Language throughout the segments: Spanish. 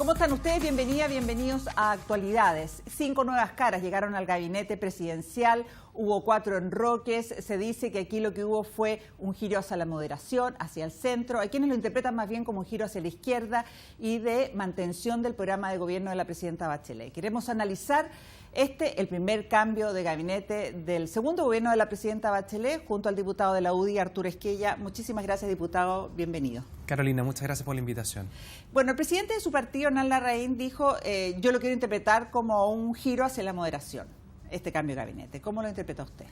¿Cómo están ustedes? Bienvenidos a Actualidades. 5 nuevas caras llegaron al gabinete presidencial, hubo 4 enroques, se dice que aquí lo que hubo fue un giro hacia la moderación, hacia el centro. Hay quienes lo interpretan más bien como un giro hacia la izquierda y de mantención del programa de gobierno de la presidenta Bachelet. Queremos analizar el primer cambio de gabinete del segundo gobierno de la presidenta Bachelet, junto al diputado de la UDI, Arturo Esquella. Muchísimas gracias, diputado. Bienvenido. Carolina, muchas gracias por la invitación. Bueno, el presidente de su partido, Hernán Larraín, dijo, yo lo quiero interpretar como un giro hacia la moderación, este cambio de gabinete. ¿Cómo lo interpreta usted?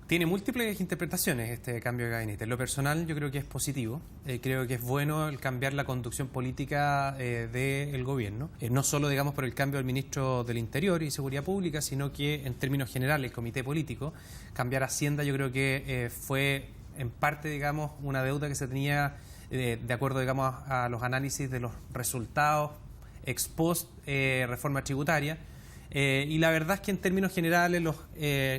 Tiene múltiples interpretaciones este cambio de gabinete. En lo personal yo creo que es positivo, creo que es bueno el cambiar la conducción política del gobierno, no solo digamos por el cambio del ministro del Interior y Seguridad Pública, sino que en términos generales el comité político, cambiar Hacienda yo creo que fue en parte digamos una deuda que se tenía de acuerdo digamos a los análisis de los resultados ex post reforma tributaria. Y la verdad es que en términos generales los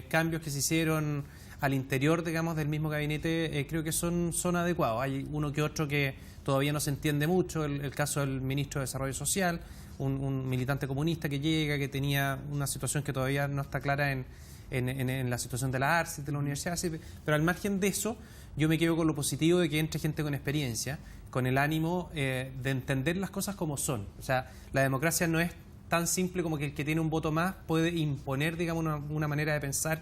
cambios que se hicieron al interior, digamos, del mismo gabinete creo que son adecuados. Hay uno que otro que todavía no se entiende mucho, el caso del ministro de Desarrollo Social, un militante comunista que llega, que tenía una situación que todavía no está clara en la situación de la ARSI, de la universidad, pero al margen de eso, yo me quedo con lo positivo de que entre gente con experiencia, con el ánimo de entender las cosas como son. O sea, la democracia no es tan simple como que el que tiene un voto más puede imponer, digamos, una manera de pensar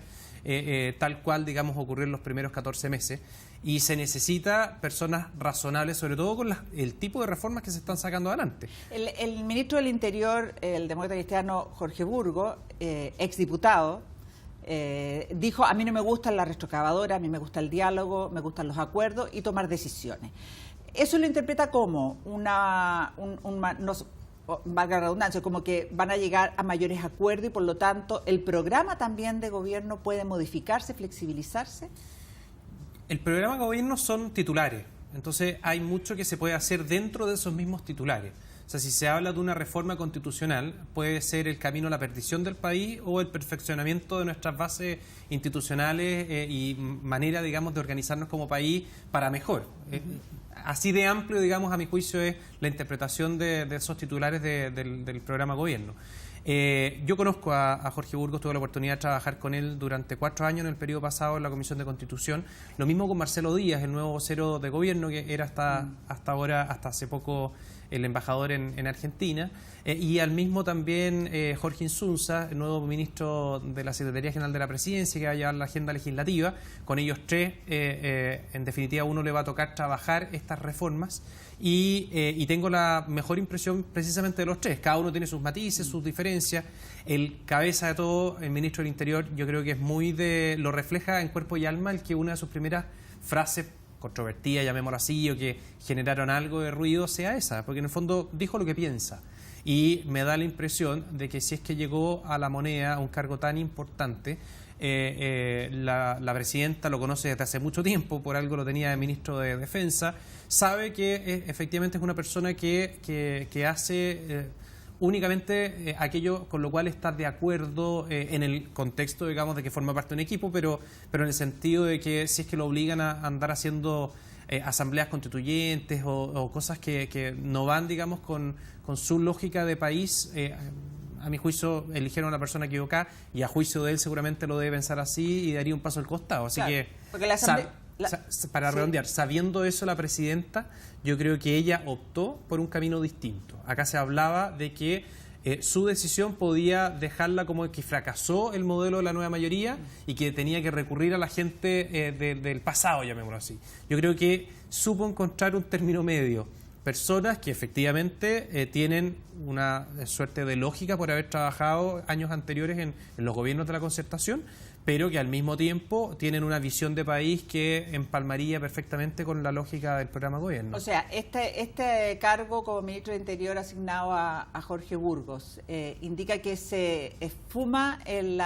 tal cual, digamos, ocurrió en los primeros 14 meses. Y se necesita personas razonables, sobre todo con el tipo de reformas que se están sacando adelante. El ministro del Interior, el demócrata cristiano Jorge Burgos, exdiputado, dijo, a mí no me gusta la retroexcavadora, a mí me gusta el diálogo, me gustan los acuerdos y tomar decisiones. Eso lo interpreta como valga la redundancia, como que van a llegar a mayores acuerdos y por lo tanto el programa también de gobierno puede modificarse, flexibilizarse. El programa de gobierno son titulares, entonces hay mucho que se puede hacer dentro de esos mismos titulares. O sea, si se habla de una reforma constitucional, puede ser el camino a la perdición del país o el perfeccionamiento de nuestras bases institucionales y manera, digamos, de organizarnos como país para mejor. Así de amplio, digamos, a mi juicio, es la interpretación de esos titulares del programa gobierno. Yo conozco a Jorge Burgos, tuve la oportunidad de trabajar con él durante 4 años en el periodo pasado en la Comisión de Constitución. Lo mismo con Marcelo Díaz, el nuevo vocero de gobierno, que era hasta hace poco el embajador en Argentina, y al mismo también Jorge Insunza, el nuevo ministro de la Secretaría General de la Presidencia, que va a llevar la agenda legislativa. Con ellos 3, en definitiva, uno le va a tocar trabajar estas reformas y tengo la mejor impresión precisamente de los 3. Cada uno tiene sus matices, sus diferencias. El cabeza de todo, el ministro del Interior, yo creo que es lo refleja en cuerpo y alma el que una de sus primeras frases controvertida, llamémoslo así, o que generaron algo de ruido, sea esa, porque en el fondo dijo lo que piensa. Y me da la impresión de que si es que llegó a la moneda a un cargo tan importante, la presidenta lo conoce desde hace mucho tiempo, por algo lo tenía de ministro de Defensa, sabe que efectivamente es una persona que hace únicamente aquello con lo cual está de acuerdo en el contexto, digamos, de que forma parte de un equipo, pero en el sentido de que si es que lo obligan a andar haciendo asambleas constituyentes o cosas que no van, digamos, con su lógica de país, a mi juicio eligieron a una persona equivocada y a juicio de él seguramente lo debe pensar así y daría un paso al costado. Así claro, que, porque la para redondear, sabiendo eso la presidenta, yo creo que ella optó por un camino distinto. Acá se hablaba de que su decisión podía dejarla como que fracasó el modelo de la nueva mayoría y que tenía que recurrir a la gente del pasado, llamémoslo así. Yo creo que supo encontrar un término medio. Personas que efectivamente tienen una suerte de lógica por haber trabajado años anteriores en los gobiernos de la concertación, pero que al mismo tiempo tienen una visión de país que empalmaría perfectamente con la lógica del programa de gobierno. O sea, este cargo como ministro de Interior asignado a Jorge Burgos indica que se esfuma el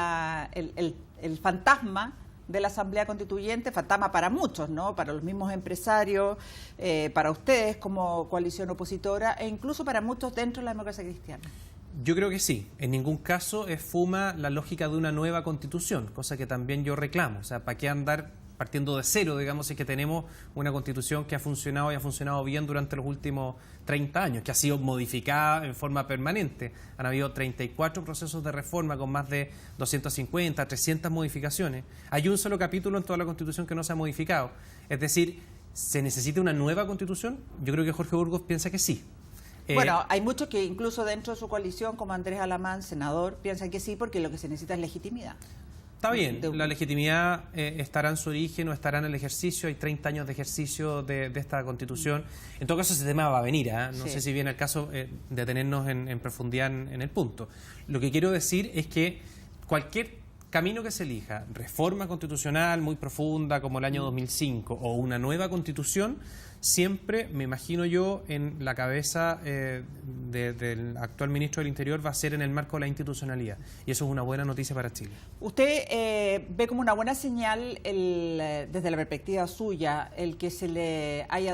fantasma de la Asamblea Constituyente, fantasma para muchos, ¿no? Para los mismos empresarios, para ustedes como coalición opositora e incluso para muchos dentro de la democracia cristiana. Yo creo que sí. En ningún caso esfuma la lógica de una nueva Constitución, cosa que también yo reclamo. O sea, ¿para qué andar partiendo de cero, digamos, es que tenemos una Constitución que ha funcionado y ha funcionado bien durante los últimos 30 años, que ha sido modificada en forma permanente. Han habido 34 procesos de reforma con más de 250, 300 modificaciones. Hay un solo capítulo en toda la Constitución que no se ha modificado. Es decir, ¿se necesita una nueva Constitución? Yo creo que Jorge Burgos piensa que sí. Bueno, hay muchos que incluso dentro de su coalición, como Andrés Alamán, senador, piensan que sí, porque lo que se necesita es legitimidad. Está bien, la legitimidad estará en su origen o estará en el ejercicio. Hay 30 años de ejercicio de esta Constitución. En todo caso, ese tema va a venir. No sé si viene el caso de detenernos en profundidad en el punto. Lo que quiero decir es que cualquier camino que se elija, reforma constitucional muy profunda como el año 2005 o una nueva Constitución, siempre, me imagino yo, en la cabeza del actual ministro del Interior va a ser en el marco de la institucionalidad. Y eso es una buena noticia para Chile. ¿Usted ve como una buena señal, desde la perspectiva suya, el que se le haya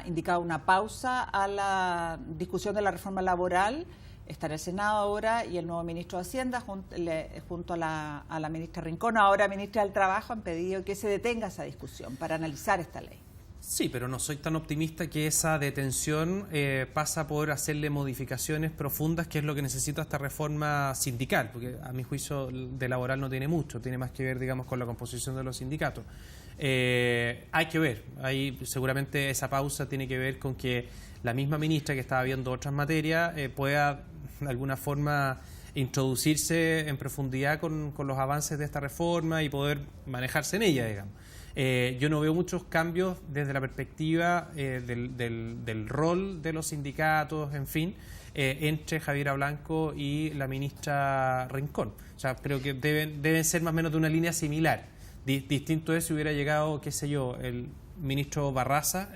indicado una pausa a la discusión de la reforma laboral? Está en el Senado ahora y el nuevo ministro de Hacienda junto a la ministra Rincón, ahora ministra del Trabajo, han pedido que se detenga esa discusión para analizar esta ley. Sí, pero no soy tan optimista que esa detención pasa por hacerle modificaciones profundas, que es lo que necesita esta reforma sindical, porque a mi juicio de laboral no tiene mucho, tiene más que ver, digamos, con la composición de los sindicatos. Hay que ver, ahí seguramente esa pausa tiene que ver con que la misma ministra que estaba viendo otras materias pueda de alguna forma introducirse en profundidad con los avances de esta reforma y poder manejarse en ella, digamos. Yo no veo muchos cambios desde la perspectiva del rol de los sindicatos, en fin, entre Javiera Blanco y la ministra Rincón. O sea, creo que deben ser más o menos de una línea similar. Distinto es si hubiera llegado, qué sé yo, el ministro Barraza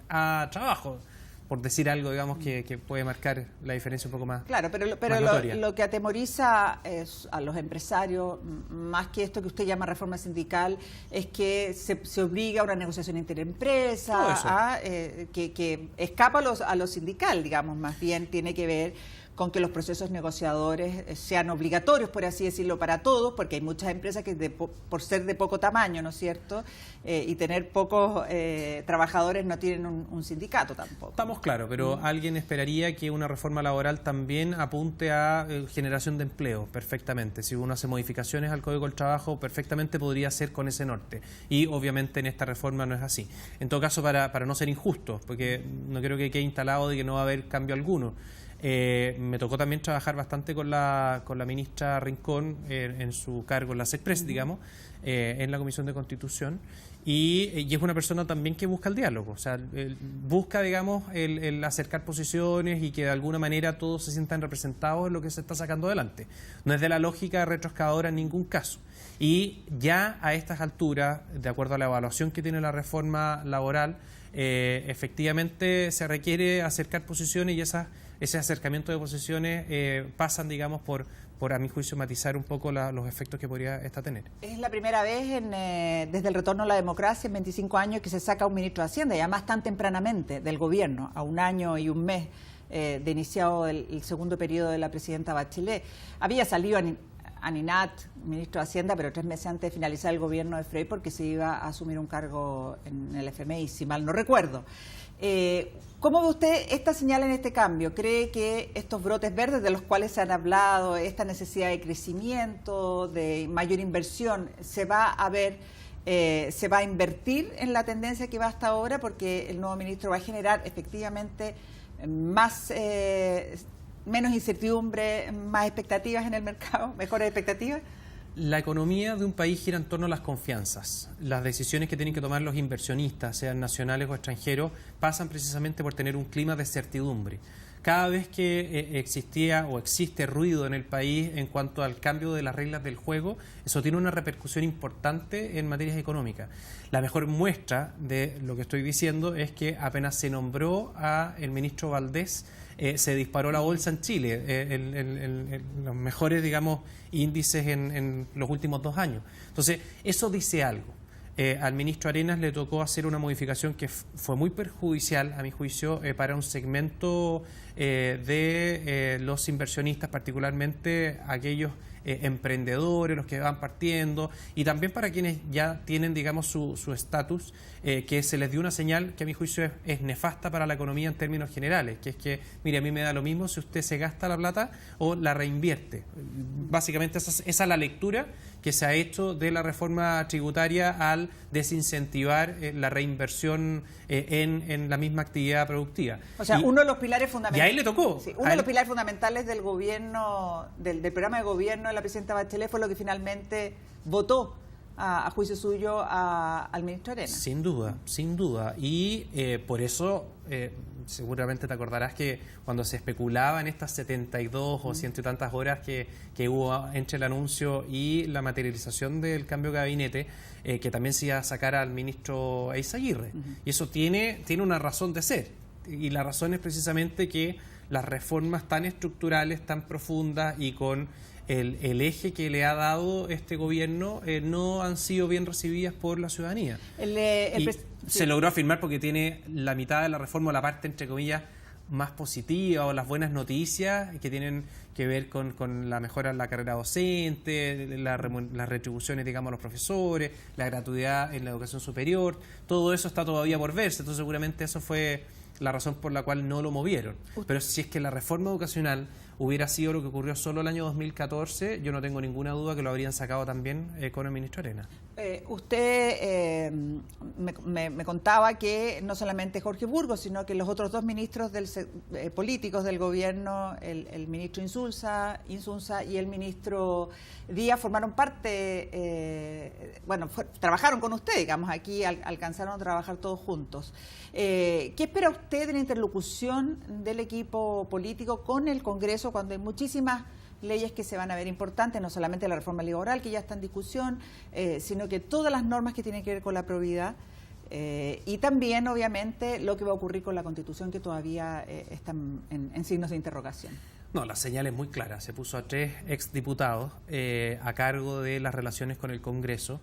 a trabajo, por decir algo, digamos, que puede marcar la diferencia un poco más. Claro, pero lo que atemoriza a los empresarios, más que esto que usted llama reforma sindical, es que se obliga a una negociación interempresa, que escapa a lo sindical, digamos, más bien tiene que ver con que los procesos negociadores sean obligatorios, por así decirlo, para todos, porque hay muchas empresas que por ser de poco tamaño, ¿no es cierto?, y tener pocos trabajadores no tienen un sindicato tampoco. Estamos claros, pero alguien esperaría que una reforma laboral también apunte a generación de empleo, perfectamente. Si uno hace modificaciones al Código del Trabajo, perfectamente podría ser con ese norte. Y obviamente en esta reforma no es así. En todo caso, para no ser injustos, porque no creo que quede instalado de que no va a haber cambio alguno. Me tocó también trabajar bastante con la ministra Rincón en su cargo en la CESPRES, digamos, en la Comisión de Constitución, y es una persona también que busca el diálogo, o sea, busca, digamos, el acercar posiciones y que de alguna manera todos se sientan representados en lo que se está sacando adelante. No es de la lógica retroexcavadora en ningún caso. Y ya a estas alturas, de acuerdo a la evaluación que tiene la reforma laboral, efectivamente se requiere acercar posiciones y ese acercamiento de posiciones pasan, digamos, por a mi juicio matizar un poco los efectos que podría esta tener. Es la primera vez desde el retorno a la democracia en 25 años que se saca un ministro de Hacienda, y además tan tempranamente del gobierno, a un año y un mes de iniciado el segundo periodo de la presidenta Bachelet. Había salido Aninat, ministro de Hacienda, pero 3 meses antes de finalizar el gobierno de Frey, porque se iba a asumir un cargo en el FMI, si mal no recuerdo. ¿Cómo ve usted esta señal en este cambio? ¿Cree que estos brotes verdes de los cuales se han hablado, esta necesidad de crecimiento, de mayor inversión, se va a ver, se va a invertir en la tendencia que va hasta ahora, porque el nuevo ministro va a generar efectivamente menos incertidumbre, más expectativas en el mercado, mejores expectativas? La economía de un país gira en torno a las confianzas. Las decisiones que tienen que tomar los inversionistas, sean nacionales o extranjeros, pasan precisamente por tener un clima de certidumbre. Cada vez que existía o existe ruido en el país en cuanto al cambio de las reglas del juego, eso tiene una repercusión importante en materias económicas. La mejor muestra de lo que estoy diciendo es que apenas se nombró a el ministro Valdés, se disparó la bolsa en Chile, los mejores, digamos, índices en los últimos 2 años. Entonces, eso dice algo. Al ministro Arenas le tocó hacer una modificación que fue muy perjudicial, a mi juicio, para un segmento de los inversionistas, particularmente aquellos emprendedores, los que van partiendo, y también para quienes ya tienen, digamos, su estatus, que se les dio una señal que a mi juicio es nefasta para la economía en términos generales, que es que, mire, a mí me da lo mismo si usted se gasta la plata o la reinvierte. Básicamente esa es la lectura que se ha hecho de la reforma tributaria al desincentivar la reinversión en la misma actividad productiva. O sea, uno de los pilares fundamentales. Y a él le tocó. Sí, uno de los pilares fundamentales del gobierno, del programa de gobierno de la presidenta Bachelet fue lo que finalmente votó a juicio suyo al ministro Arenas. Sin duda, sin duda. Y por eso seguramente te acordarás que cuando se especulaba en estas 72 o ciento y tantas horas que hubo entre el anuncio y la materialización del cambio de gabinete, que también se iba a sacar al ministro Eizaguirre. Y eso tiene una razón de ser. Y la razón es precisamente que las reformas tan estructurales, tan profundas y con el eje que le ha dado este gobierno no han sido bien recibidas por la ciudadanía. Se logró afirmar porque tiene la mitad de la reforma, o la parte, entre comillas, más positiva, o las buenas noticias que tienen que ver con la mejora en la carrera docente, las retribuciones, digamos, a los profesores, la gratuidad en la educación superior. Todo eso está todavía por verse, entonces seguramente eso fue la razón por la cual no lo movieron. Pero si es que la reforma educacional hubiera sido lo que ocurrió solo el año 2014, yo no tengo ninguna duda que lo habrían sacado también con el ministro Arenas. Usted me contaba que no solamente Jorge Burgos, sino que los otros dos ministros políticos del gobierno, el ministro Insunza y el ministro Díaz, formaron parte, trabajaron con usted, digamos, aquí alcanzaron a trabajar todos juntos. ¿Qué espera usted de la interlocución del equipo político con el Congreso cuando hay muchísimas leyes que se van a ver importantes, no solamente la reforma laboral que ya está en discusión, sino que todas las normas que tienen que ver con la probidad y también, obviamente, lo que va a ocurrir con la Constitución que todavía están en signos de interrogación? No, la señal es muy clara. Se puso a 3 exdiputados a cargo de las relaciones con el Congreso,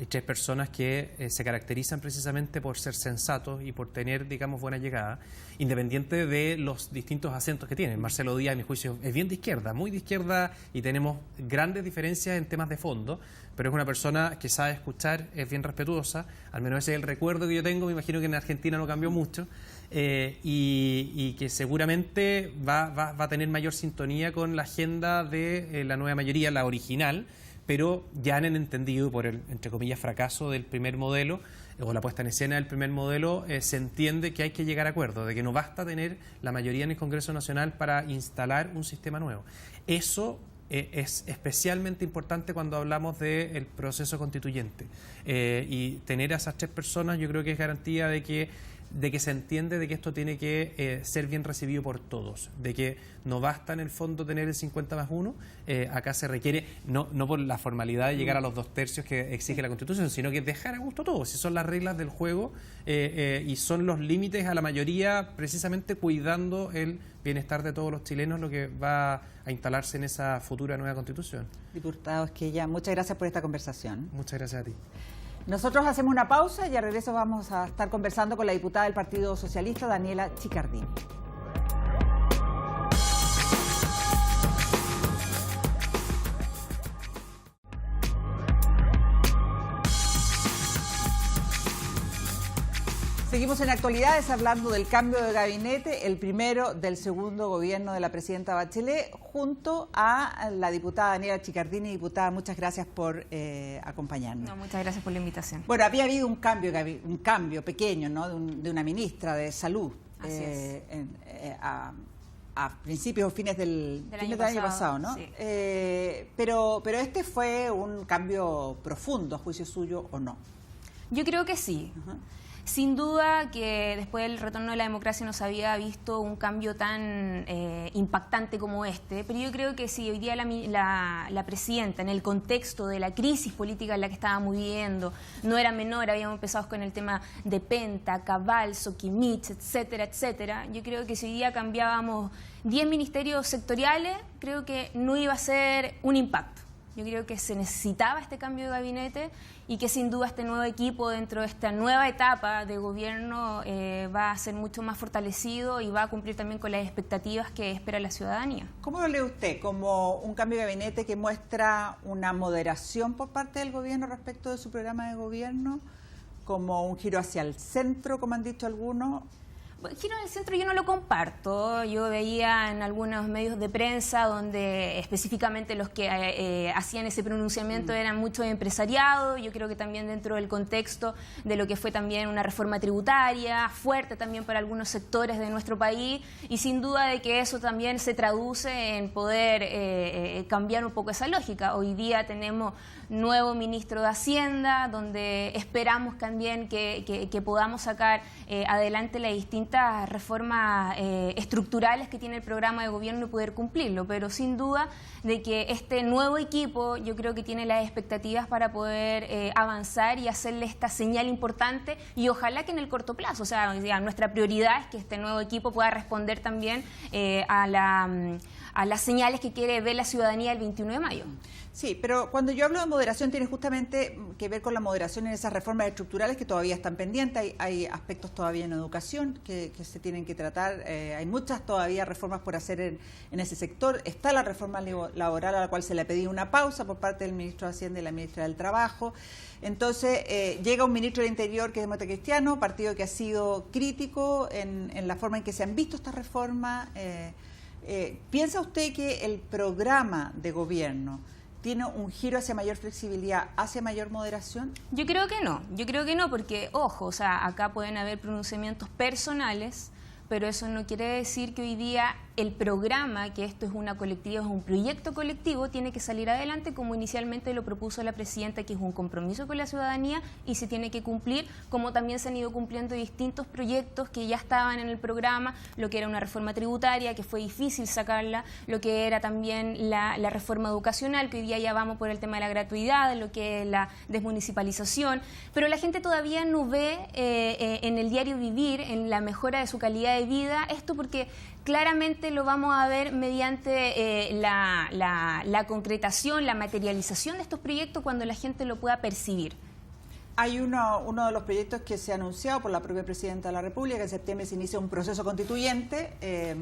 3 personas que se caracterizan precisamente por ser sensatos y por tener, digamos, buena llegada, independiente de los distintos acentos que tienen. Marcelo Díaz, a mi juicio, es bien de izquierda, muy de izquierda, y tenemos grandes diferencias en temas de fondo, pero es una persona que sabe escuchar, es bien respetuosa, al menos ese es el recuerdo que yo tengo, me imagino que en Argentina no cambió mucho, y que seguramente va a tener mayor sintonía con la agenda de la nueva mayoría, la original, pero ya han entendido por el, entre comillas, fracaso del primer modelo o la puesta en escena del primer modelo, se entiende que hay que llegar a acuerdo, de que no basta tener la mayoría en el Congreso Nacional para instalar un sistema nuevo. Eso es especialmente importante cuando hablamos del proceso constituyente. Y tener a esas 3 personas yo creo que es garantía de que se entiende de que esto tiene que ser bien recibido por todos, de que no basta en el fondo tener el 50+1, acá se requiere, no por la formalidad de llegar a los 2/3 que exige la Constitución, sino que dejar a gusto todo, si son las reglas del juego y son los límites a la mayoría, precisamente cuidando el bienestar de todos los chilenos, lo que va a instalarse en esa futura nueva Constitución. Diputado Esquella, muchas gracias por esta conversación. Muchas gracias a ti. Nosotros hacemos una pausa y al regreso vamos a estar conversando con la diputada del Partido Socialista, Daniela Chicardini. Seguimos en Actualidades hablando del cambio de gabinete, el primero del segundo gobierno de la presidenta Bachelet, junto a la diputada Daniela Chicardini. Diputada, muchas gracias por acompañarnos. No, muchas gracias por la invitación. Bueno, había habido un cambio pequeño, ¿no?, de una ministra de Salud. Así es. A principios o fines del año pasado, ¿no? Sí. Pero este fue un cambio profundo, a juicio suyo, ¿o no? Yo creo que sí. Sin duda que después del retorno de la democracia no se había visto un cambio tan impactante como este, pero yo creo que si hoy día la presidenta, en el contexto de la crisis política en la que estábamos viviendo, no era menor, habíamos empezado con el tema de Penta, Cabal, Soquimich, etcétera, etcétera, yo creo que si hoy día cambiábamos 10 ministerios sectoriales, creo que no iba a ser un impacto. Yo creo que se necesitaba este cambio de gabinete y que sin duda este nuevo equipo dentro de esta nueva etapa de gobierno va a ser mucho más fortalecido y va a cumplir también con las expectativas que espera la ciudadanía. ¿Cómo lo lee usted? ¿Como un cambio de gabinete que muestra una moderación por parte del gobierno respecto de su programa de gobierno? ¿Como un giro hacia el centro, como han dicho algunos? El giro en el centro yo no lo comparto. Yo veía en algunos medios de prensa donde específicamente los que hacían ese pronunciamiento eran mucho empresariado. Yo creo que también dentro del contexto de lo que fue también una reforma tributaria fuerte también para algunos sectores de nuestro país, y sin duda de que eso también se traduce en poder cambiar un poco esa lógica. Hoy día tenemos nuevo ministro de Hacienda, donde esperamos también que podamos sacar adelante las distintas reformas estructurales que tiene el programa de gobierno y poder cumplirlo, pero sin duda de que este nuevo equipo yo creo que tiene las expectativas para poder avanzar y hacerle esta señal importante, y ojalá que en el corto plazo, o sea, nuestra prioridad es que este nuevo equipo pueda responder también a las señales que quiere ver la ciudadanía el 21 de mayo. Sí, pero cuando yo hablo de moderación tiene justamente que ver con la moderación en esas reformas estructurales que todavía están pendientes. Hay aspectos todavía en educación que se tienen que tratar. Hay muchas todavía reformas por hacer en ese sector. Está la reforma laboral a la cual se le ha pedido una pausa por parte del ministro de Hacienda y la ministra del Trabajo. Entonces llega un ministro del Interior que es demócrata cristiano, partido que ha sido crítico en la forma en que se han visto estas reformas. ¿Piensa usted que el programa de gobierno tiene un giro hacia mayor flexibilidad, hacia mayor moderación? Yo creo que no, porque, ojo, o sea, acá pueden haber pronunciamientos personales, pero eso no quiere decir que hoy día el programa, que esto es una colectiva, es un proyecto colectivo, tiene que salir adelante como inicialmente lo propuso la presidenta, que es un compromiso con la ciudadanía y se tiene que cumplir, como también se han ido cumpliendo distintos proyectos que ya estaban en el programa, lo que era una reforma tributaria, que fue difícil sacarla, lo que era también la reforma educacional, que hoy día ya vamos por el tema de la gratuidad, lo que es la desmunicipalización, pero la gente todavía no ve en el diario vivir, en la mejora de su calidad de vida, esto porque claramente lo vamos a ver mediante la concretación, la materialización de estos proyectos cuando la gente lo pueda percibir. Hay uno de los proyectos que se ha anunciado por la propia Presidenta de la República, que en septiembre se inicia un proceso constituyente,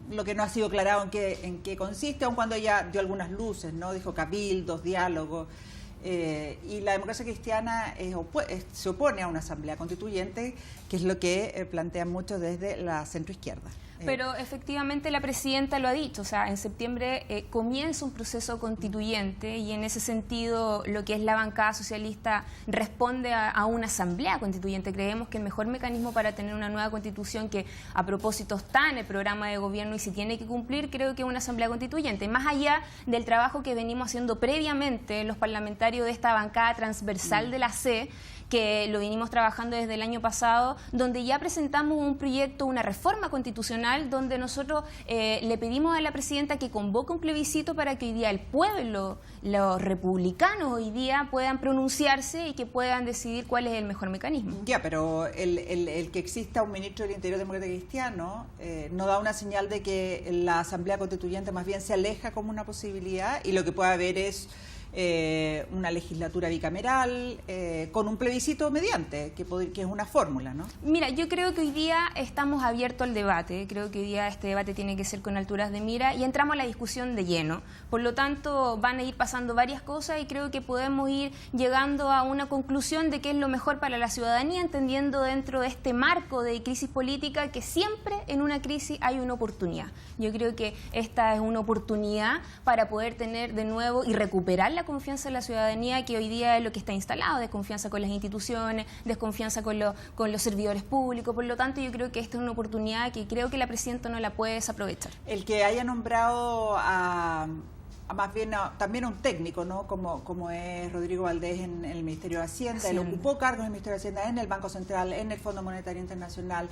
lo que no ha sido aclarado en qué consiste, aun cuando ella dio algunas luces, ¿no? Dijo cabildos, diálogos, y la democracia cristiana se opone a una asamblea constituyente, que es lo que plantean muchos desde la centroizquierda. Pero efectivamente la presidenta lo ha dicho, o sea, en septiembre comienza un proceso constituyente y en ese sentido lo que es la bancada socialista responde a una asamblea constituyente. Creemos que el mejor mecanismo para tener una nueva constitución, que a propósito está en el programa de gobierno y se tiene que cumplir, creo que es una asamblea constituyente. Más allá del trabajo que venimos haciendo previamente los parlamentarios de esta bancada transversal de la C, que lo vinimos trabajando desde el año pasado, donde ya presentamos un proyecto, una reforma constitucional, donde nosotros le pedimos a la presidenta que convoque un plebiscito para que hoy día el pueblo, los republicanos hoy día puedan pronunciarse y que puedan decidir cuál es el mejor mecanismo. Ya, pero el que exista un ministro del Interior demócrata cristiano no da una señal de que la Asamblea Constituyente más bien se aleja como una posibilidad, y lo que puede haber es una legislatura bicameral con un plebiscito mediante, que es una fórmula, ¿no? Mira, yo creo que hoy día estamos abiertos al debate, creo que hoy día este debate tiene que ser con alturas de mira y entramos a la discusión de lleno. Por lo tanto, van a ir pasando varias cosas y creo que podemos ir llegando a una conclusión de qué es lo mejor para la ciudadanía, entendiendo dentro de este marco de crisis política que siempre en una crisis hay una oportunidad. Yo creo que esta es una oportunidad para poder tener de nuevo y recuperar la confianza de la ciudadanía, que hoy día es lo que está instalado, desconfianza con las instituciones, desconfianza con los servidores públicos. Por lo tanto, yo creo que esta es una oportunidad que creo que la presidenta no la puede desaprovechar. El que haya nombrado a más bien también a un técnico, ¿no? Como es Rodrigo Valdés en el Ministerio de Hacienda, sí. Él ocupó cargos en el Ministerio de Hacienda, en el Banco Central, en el Fondo Monetario Internacional,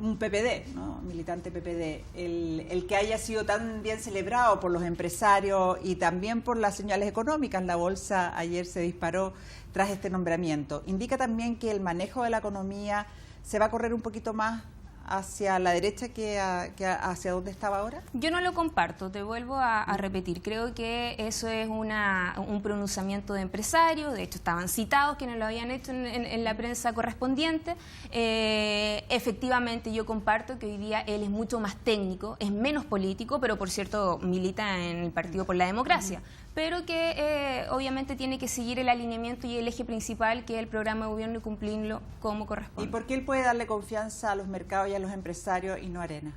un PPD, ¿no? Militante PPD, el que haya sido tan bien celebrado por los empresarios y también por las señales económicas. La bolsa ayer se disparó tras este nombramiento. Indica también que el manejo de la economía se va a correr un poquito más hacia la derecha que hacia donde estaba ahora? Yo no lo comparto, te vuelvo a repetir. Creo que eso es un pronunciamiento de empresarios, de hecho estaban citados quienes lo habían hecho en la prensa correspondiente. Efectivamente yo comparto que hoy día él es mucho más técnico, es menos político, pero por cierto milita en el Partido por la Democracia. Pero que obviamente tiene que seguir el alineamiento y el eje principal que es el programa de gobierno y cumplirlo como corresponde. ¿Y por qué él puede darle confianza a los mercados y a los empresarios y no a Arena?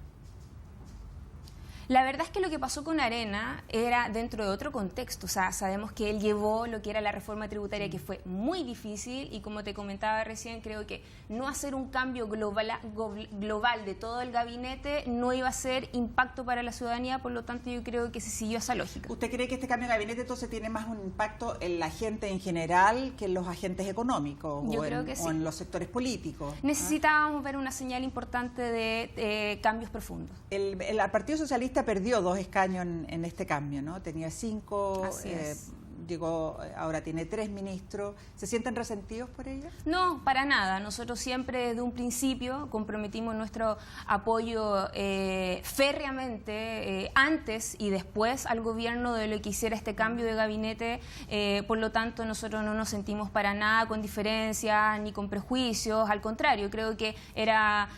La verdad es que lo que pasó con Arena era dentro de otro contexto. O sea, sabemos que él llevó lo que era la reforma tributaria, que fue muy difícil, y como te comentaba recién, creo que no hacer un cambio global de todo el gabinete no iba a ser impacto para la ciudadanía, por lo tanto yo creo que se siguió esa lógica. ¿Usted cree que este cambio de gabinete entonces tiene más un impacto en la gente en general que en los agentes económicos Yo creo que sí. o en los sectores políticos? Necesitábamos ver una señal importante de cambios profundos. El Partido Socialista perdió 2 escaños en este cambio, ¿no? Tenía 5, Así es. llegó, ahora tiene 3 ministros. ¿Se sienten resentidos por ello? No, para nada. Nosotros siempre desde un principio comprometimos nuestro apoyo férreamente antes y después al gobierno de lo que hiciera este cambio de gabinete. Por lo tanto, nosotros no nos sentimos para nada con diferencias ni con prejuicios. Al contrario, creo que era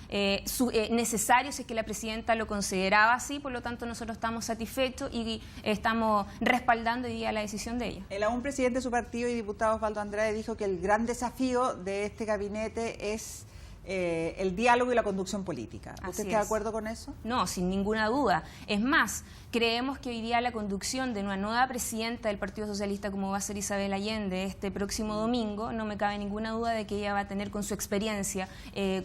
necesario si es que la presidenta lo consideraba así. Por lo tanto, nosotros estamos satisfechos y estamos respaldando hoy día la decisión de ella. El aún presidente de su partido y diputado Osvaldo Andrade dijo que el gran desafío de este gabinete es el diálogo y la conducción política. ¿Usted está de acuerdo con eso? No, sin ninguna duda. Es más, creemos que hoy día la conducción de una nueva presidenta del Partido Socialista, como va a ser Isabel Allende este próximo domingo, no me cabe ninguna duda de que ella va a tener con su experiencia,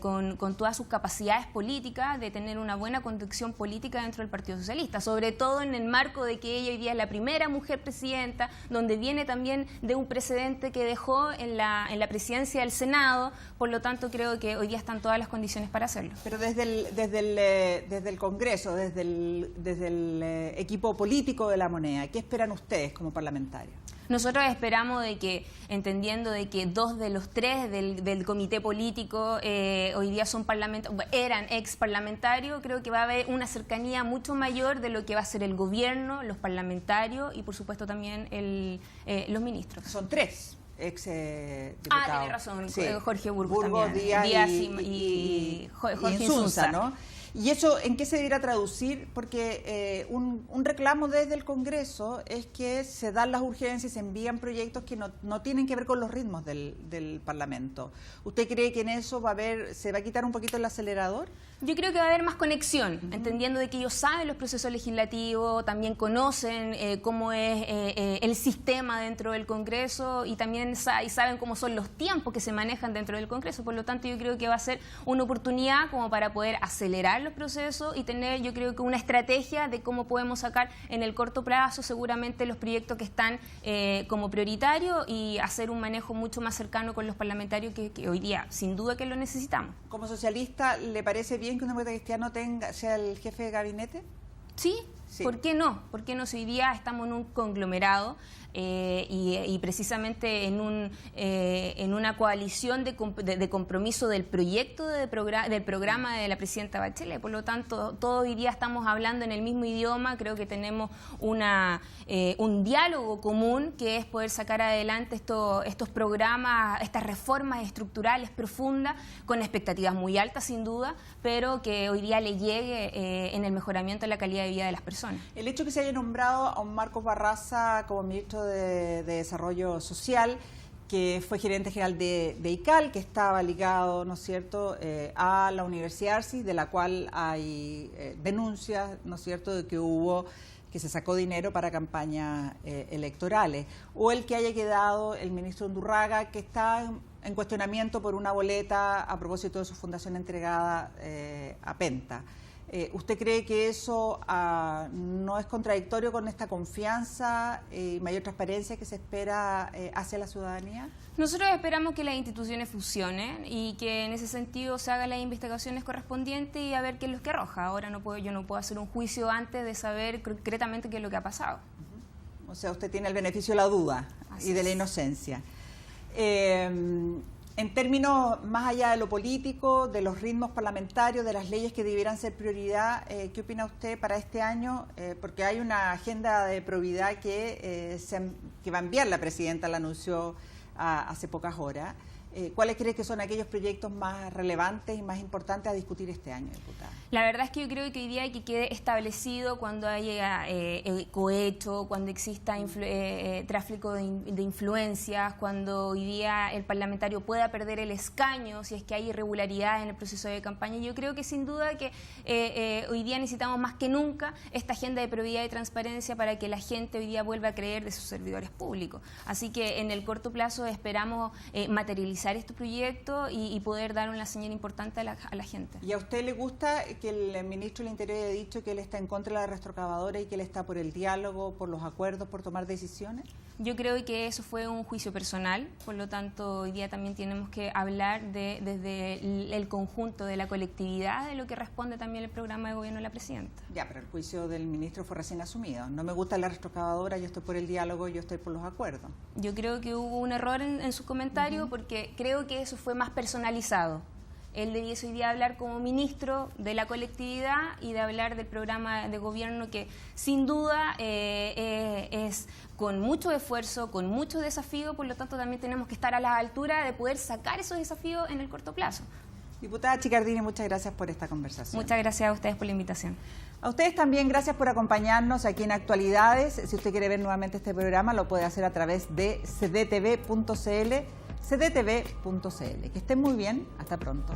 con todas sus capacidades políticas, de tener una buena conducción política dentro del Partido Socialista, sobre todo en el marco de que ella hoy día es la primera mujer presidenta, donde viene también de un precedente que dejó en la presidencia del Senado. Por lo tanto, creo que hoy día están todas las condiciones para hacerlo. Pero desde el Congreso, desde el equipo político de La Moneda, ¿qué esperan ustedes como parlamentarios? Nosotros esperamos de que, entendiendo de que 2 de los 3 del comité político hoy día eran ex parlamentarios, creo que va a haber una cercanía mucho mayor de lo que va a ser el gobierno, los parlamentarios y por supuesto también los ministros. Son 3. Ex diputado. Tiene razón, sí. Jorge Burgos, también. Díaz y Jorge Insunza, ¿no? ¿Y eso en qué se debiera traducir? Porque un reclamo desde el Congreso es que se dan las urgencias y se envían proyectos que no tienen que ver con los ritmos del Parlamento. ¿Usted cree que en eso se va a quitar un poquito el acelerador? Yo creo que va a haber más conexión, entendiendo de que ellos saben los procesos legislativos, también conocen cómo es el sistema dentro del Congreso y también saben cómo son los tiempos que se manejan dentro del Congreso. Por lo tanto, yo creo que va a ser una oportunidad como para poder acelerar los procesos y tener, yo creo que una estrategia de cómo podemos sacar en el corto plazo seguramente los proyectos que están como prioritarios y hacer un manejo mucho más cercano con los parlamentarios que hoy día sin duda que lo necesitamos. Como socialista, ¿le parece bien que un demócrata cristiano sea el jefe de gabinete? Sí. ¿Por qué no? ¿Por qué no? Si hoy día estamos en un conglomerado y precisamente en una coalición de compromiso del proyecto del programa de la presidenta Bachelet. Por lo tanto, todos hoy día estamos hablando en el mismo idioma. Creo que tenemos un diálogo común que es poder sacar adelante estos programas, estas reformas estructurales profundas con expectativas muy altas sin duda, pero que hoy día le llegue en el mejoramiento de la calidad de vida de las personas. El hecho que se haya nombrado a un Marcos Barraza como ministro de Desarrollo Social, que fue gerente general de ICAL, que estaba ligado, ¿no es cierto?, a la Universidad Arcis, de la cual hay denuncias, ¿no es cierto?, de que se sacó dinero para campañas electorales, o el que haya quedado el ministro Undurraga, que está en cuestionamiento por una boleta a propósito de su fundación entregada a Penta. ¿Usted cree que eso no es contradictorio con esta confianza y mayor transparencia que se espera hacia la ciudadanía? Nosotros esperamos que las instituciones funcionen y que en ese sentido se hagan las investigaciones correspondientes y a ver qué es lo que arroja. Ahora yo no puedo hacer un juicio antes de saber concretamente qué es lo que ha pasado. O sea, usted tiene el beneficio de la duda y de la inocencia. En términos más allá de lo político, de los ritmos parlamentarios, de las leyes que debieran ser prioridad, ¿qué opina usted para este año? Porque hay una agenda de probidad que va a enviar la presidenta, la anunció hace pocas horas. ¿Cuáles cree que son aquellos proyectos más relevantes y más importantes a discutir este año, diputada? La verdad es que yo creo que hoy día hay que quede establecido cuando haya cohecho, cuando exista tráfico de influencias, cuando hoy día el parlamentario pueda perder el escaño, si es que hay irregularidad en el proceso de campaña. Yo creo que sin duda que hoy día necesitamos más que nunca esta agenda de probidad y transparencia para que la gente hoy día vuelva a creer de sus servidores públicos. Así que en el corto plazo esperamos materializar estos proyectos y poder dar una señal importante a la gente. ¿Y a usted le gusta que el ministro del Interior haya dicho que él está en contra de la retroexcavadora y que él está por el diálogo, por los acuerdos, por tomar decisiones? Yo creo que eso fue un juicio personal, por lo tanto hoy día también tenemos que hablar desde el conjunto de la colectividad de lo que responde también el programa de gobierno de la presidenta. Ya, pero el juicio del ministro fue recién asumido. No me gusta la retroexcavadora, yo estoy por el diálogo, yo estoy por los acuerdos. Yo creo que hubo un error en su comentario porque creo que eso fue más personalizado. Él debiese hoy día hablar como ministro de la colectividad y de hablar del programa de gobierno que sin duda es con mucho esfuerzo, con mucho desafío, por lo tanto también tenemos que estar a la altura de poder sacar esos desafíos en el corto plazo. Diputada Chicardini, muchas gracias por esta conversación. Muchas gracias a ustedes por la invitación. A ustedes también, gracias por acompañarnos aquí en Actualidades. Si usted quiere ver nuevamente este programa, lo puede hacer a través de cdtv.cl. cdtv.cl. Que estén muy bien, hasta pronto.